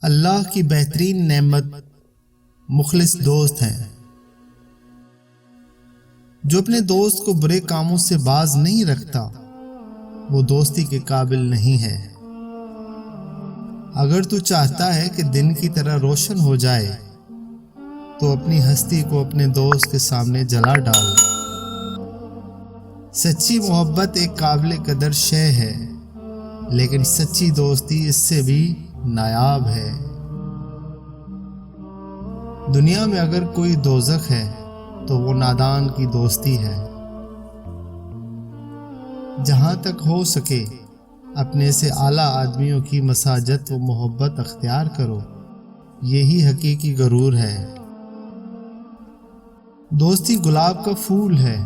اللہ کی بہترین نعمت مخلص دوست ہیں۔ جو اپنے دوست کو برے کاموں سے باز نہیں رکھتا وہ دوستی کے قابل نہیں ہے۔ اگر تو چاہتا ہے کہ دن کی طرح روشن ہو جائے تو اپنی ہستی کو اپنے دوست کے سامنے جلا ڈال۔ سچی محبت ایک قابل قدر شے ہے، لیکن سچی دوستی اس سے بھی نایاب ہے۔ دنیا میں اگر کوئی دوزخ ہے تو وہ نادان کی دوستی ہے۔ جہاں تک ہو سکے اپنے سے اعلیٰ آدمیوں کی مساجت و محبت اختیار کرو، یہی حقیقی غرور ہے۔ دوستی گلاب کا پھول ہے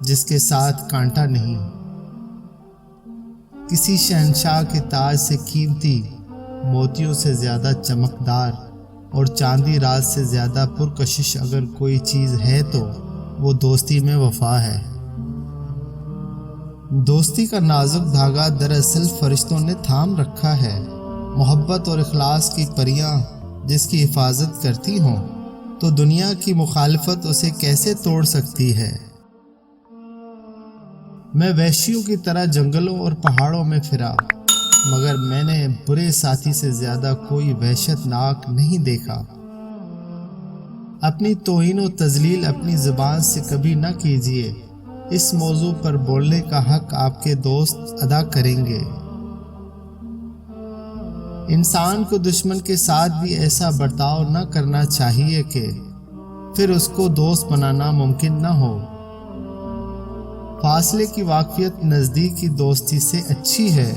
جس کے ساتھ کانٹا نہیں۔ کسی شہنشاہ کے تاج سے قیمتی، موتیوں سے زیادہ چمکدار اور چاندی رات سے زیادہ پرکشش اگر کوئی چیز ہے تو وہ دوستی میں وفا ہے۔ دوستی کا نازک دھاگا دراصل فرشتوں نے تھام رکھا ہے۔ محبت اور اخلاص کی پریاں جس کی حفاظت کرتی ہوں تو دنیا کی مخالفت اسے کیسے توڑ سکتی ہے۔ میں وحشیوں کی طرح جنگلوں اور پہاڑوں میں پھرا، مگر میں نے برے ساتھی سے زیادہ کوئی وحشت ناک نہیں دیکھا۔ اپنی توہین و تذلیل اپنی زبان سے کبھی نہ کیجیے۔ اس موضوع پر بولنے کا حق آپ کے دوست ادا کریں گے۔ انسان کو دشمن کے ساتھ بھی ایسا برتاؤ نہ کرنا چاہیے کہ پھر اس کو دوست بنانا ممکن نہ ہو۔ فاصلے کی واقفیت نزدیک کی دوستی سے اچھی ہے۔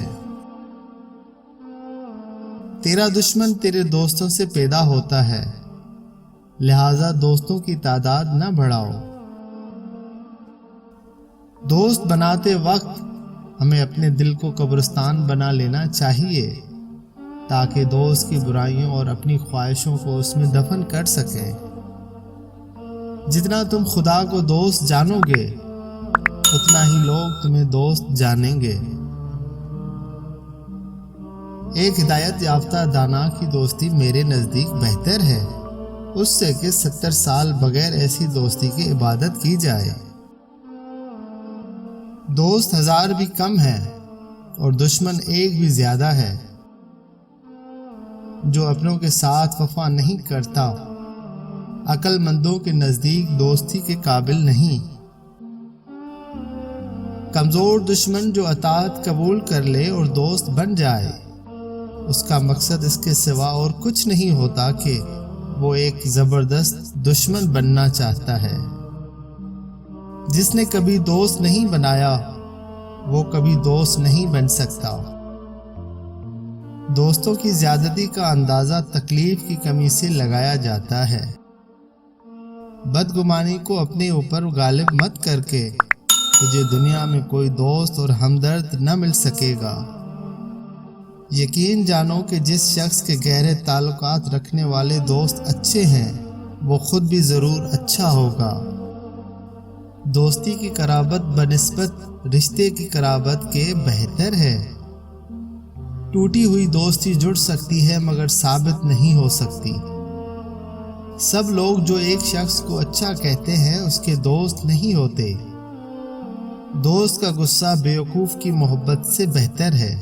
تیرا دشمن تیرے دوستوں سے پیدا ہوتا ہے، لہذا دوستوں کی تعداد نہ بڑھاؤ۔ دوست بناتے وقت ہمیں اپنے دل کو قبرستان بنا لینا چاہیے تاکہ دوست کی برائیوں اور اپنی خواہشوں کو اس میں دفن کر سکیں۔ جتنا تم خدا کو دوست جانو گے اتنا ہی لوگ تمہیں دوست جانیں گے۔ ایک ہدایت یافتہ دانا کی دوستی میرے نزدیک بہتر ہے اس سے کہ 70 سال بغیر ایسی دوستی کی عبادت کی جائے۔ دوست 1000 بھی کم ہے اور دشمن 1 بھی زیادہ ہے۔ جو اپنوں کے ساتھ وفا نہیں کرتا عقل مندوں کے نزدیک دوستی کے قابل نہیں۔ کمزور دشمن جو اطاعت قبول کر لے اور دوست بن جائے، اس کا مقصد اس کے سوا اور کچھ نہیں ہوتا کہ وہ ایک زبردست دشمن بننا چاہتا ہے۔ جس نے کبھی دوست نہیں بنایا وہ کبھی دوست نہیں بن سکتا۔ دوستوں کی زیادتی کا اندازہ تکلیف کی کمی سے لگایا جاتا ہے۔ بدگمانی کو اپنے اوپر غالب مت کر کے تجھے دنیا میں کوئی دوست اور ہمدرد نہ مل سکے گا۔ یقین جانو کہ جس شخص کے گہرے تعلقات رکھنے والے دوست اچھے ہیں وہ خود بھی ضرور اچھا ہوگا۔ دوستی کی قرابت بنسبت رشتے کی قرابت کے بہتر ہے۔ ٹوٹی ہوئی دوستی جڑ سکتی ہے مگر ثابت نہیں ہو سکتی۔ سب لوگ جو ایک شخص کو اچھا کہتے ہیں اس کے دوست نہیں ہوتے۔ دوست کا غصہ بیوقوف کی محبت سے بہتر ہے۔